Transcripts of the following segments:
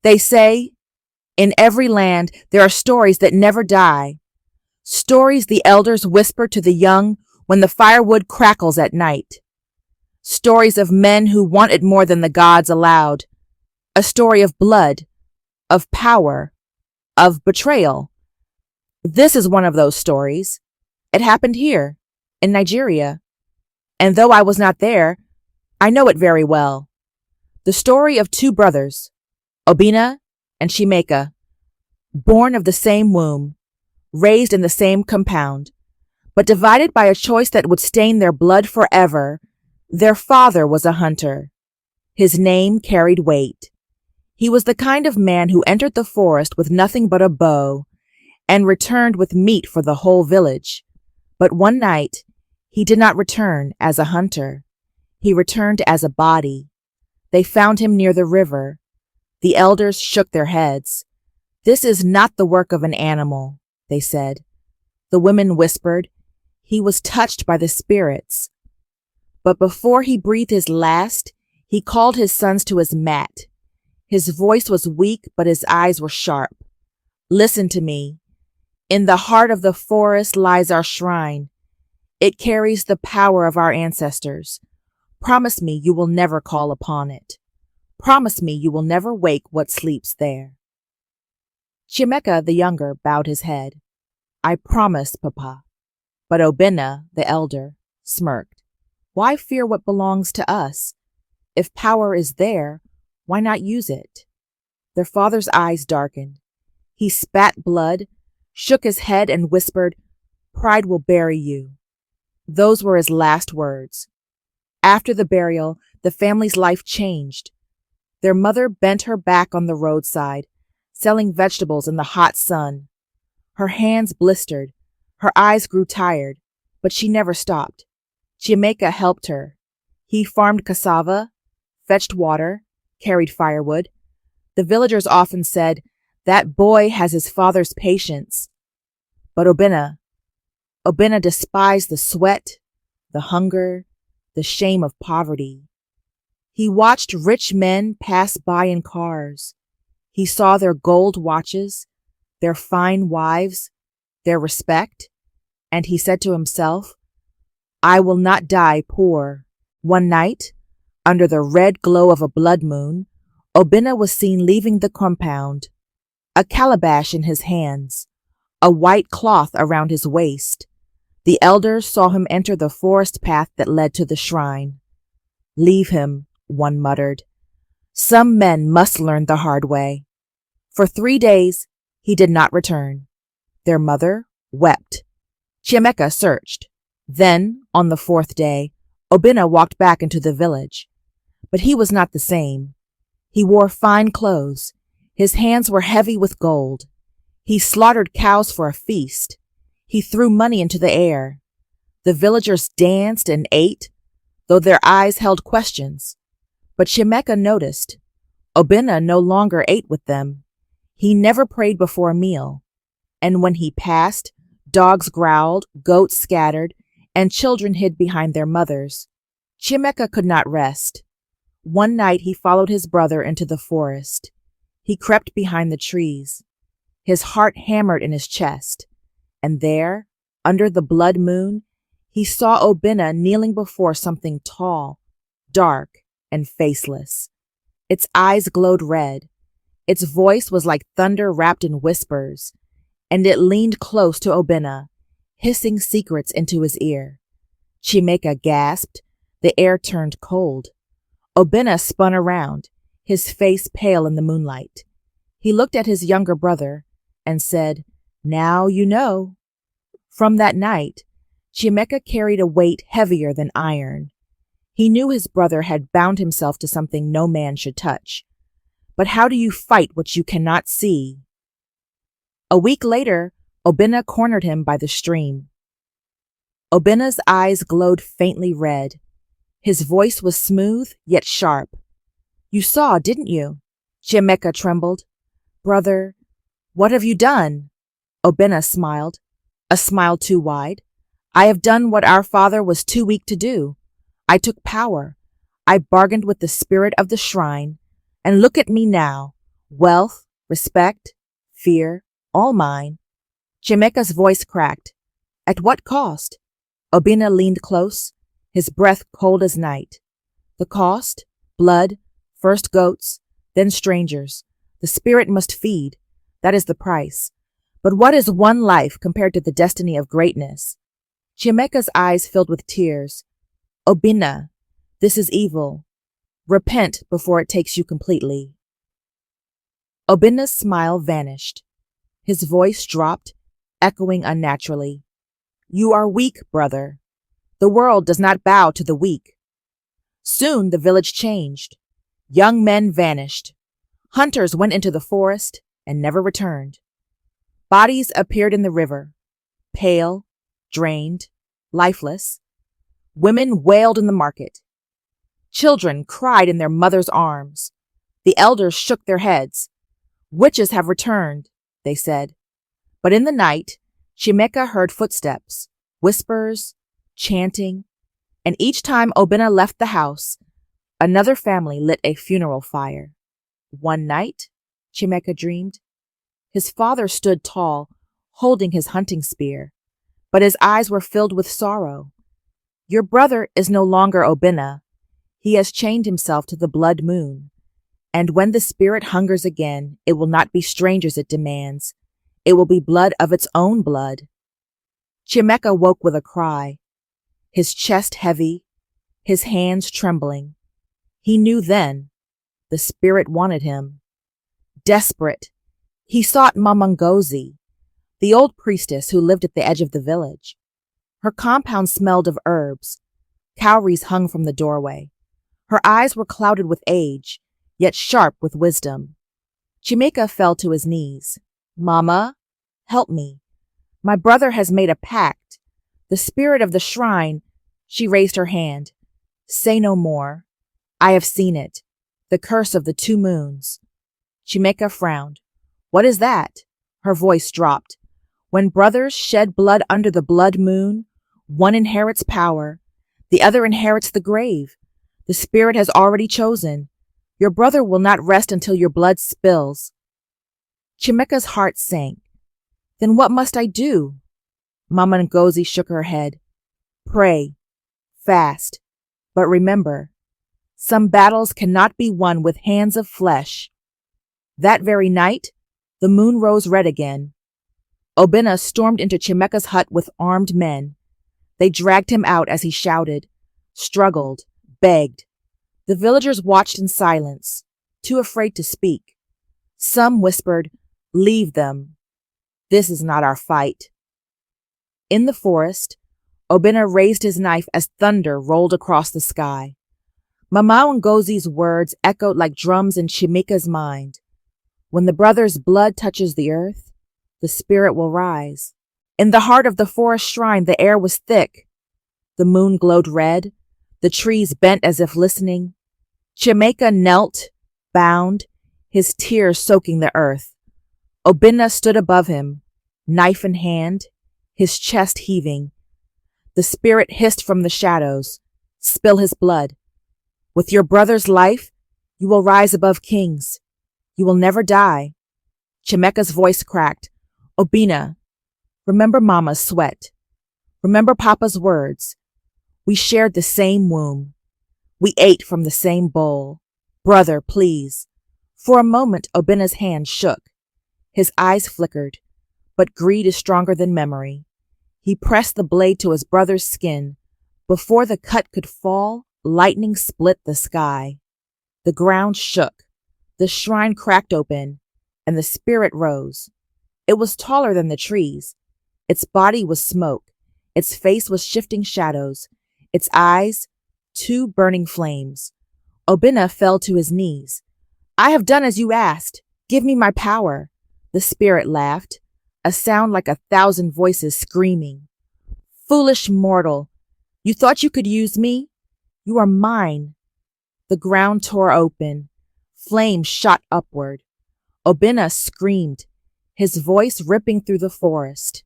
They say in every land there are stories that never die, stories the elders whisper to the young when the firewood crackles at night, stories of men who wanted more than the gods allowed, a story of blood, of power, of betrayal. This is one of those stories. It happened here, in Nigeria, and though I was not there, I know it very well. The story of two brothers, Obinna and Chimeka, born of the same womb, raised in the same compound, but divided by a choice that would stain their blood forever. Their father was a hunter. His name carried weight. He was the kind of man who entered the forest with nothing but a bow and returned with meat for the whole village. But one night, he did not return as a hunter. He returned as a body. They found him near the river. The elders shook their heads. "This is not the work of an animal," they said. The women whispered, "He was touched by the spirits." But before he breathed his last, he called his sons to his mat. His voice was weak, but his eyes were sharp. "Listen to me. In the heart of the forest lies our shrine. It carries the power of our ancestors. Promise me you will never call upon it. Promise me you will never wake what sleeps there." Chimeka the younger bowed his head. "I promise, Papa." But Obinna, the elder, smirked. "Why fear what belongs to us? If power is there, why not use it?" Their father's eyes darkened. He spat blood, shook his head, and whispered, "Pride will bury you." Those were his last words. After the burial, the family's life changed. Their mother bent her back on the roadside, selling vegetables in the hot sun. Her hands blistered, her eyes grew tired, but she never stopped. Chimeka helped her. He farmed cassava, fetched water, carried firewood. The villagers often said, "That boy has his father's patience." But Obinna despised the sweat, the hunger, the shame of poverty. He watched rich men pass by in cars. He saw their gold watches, their fine wives, their respect, and he said to himself, "I will not die poor." One night, under the red glow of a blood moon, Obinna was seen leaving the compound, a calabash in his hands, a white cloth around his waist. The elders saw him enter the forest path that led to the shrine. "Leave him," one muttered. "Some men must learn the hard way." For 3 days, he did not return. Their mother wept. Chimeka searched. Then, on the 4th day, Obinna walked back into the village. But he was not the same. He wore fine clothes. His hands were heavy with gold. He slaughtered cows for a feast. He threw money into the air. The villagers danced and ate, though their eyes held questions. But Chimeka noticed. Obinna no longer ate with them. He never prayed before a meal. And when he passed, dogs growled, goats scattered, and children hid behind their mothers. Chimeka could not rest. One night he followed his brother into the forest. He crept behind the trees. His heart hammered in his chest. And there, under the blood moon, he saw Obinna kneeling before something tall, dark, and faceless. Its eyes glowed red. Its voice was like thunder wrapped in whispers, and it leaned close to Obinna, hissing secrets into his ear. Chimeka gasped. The air turned cold. Obinna spun around, his face pale in the moonlight. He looked at his younger brother and said, "Now you know." From that night, Chimeka carried a weight heavier than iron. He knew his brother had bound himself to something no man should touch. But how do you fight what you cannot see? A week later, Obinna cornered him by the stream. Obinna's eyes glowed faintly red. His voice was smooth, yet sharp. "You saw, didn't you?" Chimeka trembled. "Brother, what have you done?" Obinna smiled, a smile too wide. "I have done what our father was too weak to do. I took power. I bargained with the spirit of the shrine. And look at me now. Wealth, respect, fear, all mine. Chimeka's voice cracked. At what cost? Obina leaned close, his breath cold as night. The cost? Blood, first goats, then strangers. The spirit must feed. That is the price. But what is one life compared to the destiny of greatness? Chimeka's eyes filled with tears. Obina, this is evil. Repent before it takes you completely. Obina's smile vanished. His voice dropped, echoing unnaturally. You are weak, brother. The world does not bow to the weak. Soon the village changed. Young men vanished. Hunters went into the forest and never returned. Bodies appeared in the river, pale, drained, lifeless. Women wailed in the market. Children cried in their mothers' arms. The elders shook their heads. Witches have returned, they said. But in the night, Chimeka heard footsteps, whispers, chanting, and each time Obina left the house, another family lit a funeral fire. One night, Chimeka dreamed, his father stood tall, holding his hunting spear, but his eyes were filled with sorrow. Your brother is no longer Obina. He has chained himself to the blood moon. And when the spirit hungers again, it will not be strangers it demands. It will be blood of its own blood. Chimeka woke with a cry, his chest heavy, his hands trembling. He knew then the spirit wanted him. Desperate, he sought Mama Ngozi, the old priestess who lived at the edge of the village. Her compound smelled of herbs. Cowries hung from the doorway. Her eyes were clouded with age, yet sharp with wisdom. Chimeka fell to his knees. Mama, help me. My brother has made a pact. The spirit of the shrine. She raised her hand. Say no more. I have seen it. The curse of the 2 moons. Chimeka frowned. What is that? Her voice dropped. When brothers shed blood under the blood moon, one inherits power, the other inherits the grave. The spirit has already chosen. Your brother will not rest until your blood spills. Chimeka's heart sank. Then what must I do? Mama Ngozi shook her head. Pray. Fast. But remember, some battles cannot be won with hands of flesh. That very night, the moon rose red again. Obina stormed into Chimeka's hut with armed men. They dragged him out as he shouted, struggled, begged. The villagers watched in silence, too afraid to speak. Some whispered, Leave them. This is not our fight. In the forest, Obina raised his knife as thunder rolled across the sky. Mama Ngozi's words echoed like drums in Chimeka's mind. When the brother's blood touches the earth, the spirit will rise. In the heart of the forest shrine, the air was thick. The moon glowed red. The trees bent as if listening. Chimeka knelt, bound, his tears soaking the earth. Obina stood above him, knife in hand, his chest heaving. The spirit hissed from the shadows, Spill his blood. With your brother's life, you will rise above kings. You will never die. Chimeka's voice cracked. Obina, remember Mama's sweat. Remember Papa's words. We shared the same womb. We ate from the same bowl. Brother, please. For a moment, Obina's hand shook. His eyes flickered, but greed is stronger than memory. He pressed the blade to his brother's skin. Before the cut could fall, lightning split the sky. The ground shook. The shrine cracked open, and the spirit rose. It was taller than the trees. Its body was smoke. Its face was shifting shadows. Its eyes, 2 burning flames. Obina fell to his knees. I have done as you asked. Give me my power. The spirit laughed, a sound like 1,000 voices screaming. Foolish mortal, you thought you could use me? You are mine. The ground tore open. Flames shot upward. Obina screamed, his voice ripping through the forest.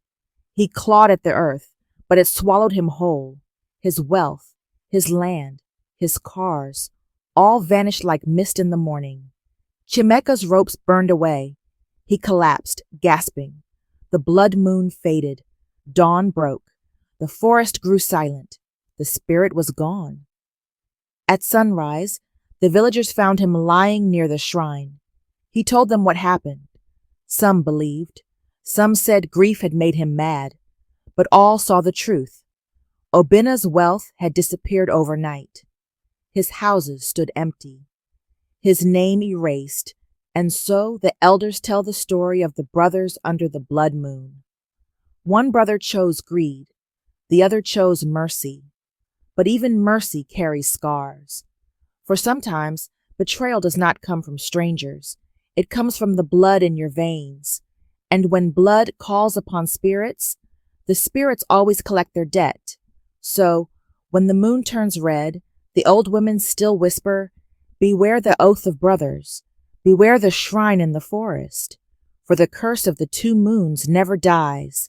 He clawed at the earth, but it swallowed him whole. His wealth, his land, his cars, all vanished like mist in the morning. Chimeka's ropes burned away. He collapsed, gasping. The blood moon faded. Dawn broke. The forest grew silent. The spirit was gone. At sunrise, the villagers found him lying near the shrine. He told them what happened. Some believed. Some said grief had made him mad. But all saw the truth. Obinna's wealth had disappeared overnight. His houses stood empty. His name erased, and so the elders tell the story of the brothers under the blood moon. One brother chose greed, the other chose mercy. But even mercy carries scars. For sometimes, betrayal does not come from strangers. It comes from the blood in your veins. And when blood calls upon spirits, the spirits always collect their debt. So, when the moon turns red, the old women still whisper, "Beware the oath of brothers. Beware the shrine in the forest. For the curse of the two moons never dies."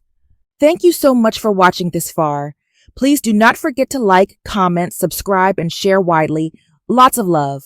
Thank you so much for watching this far. Please do not forget to like, comment, subscribe, and share widely. Lots of love.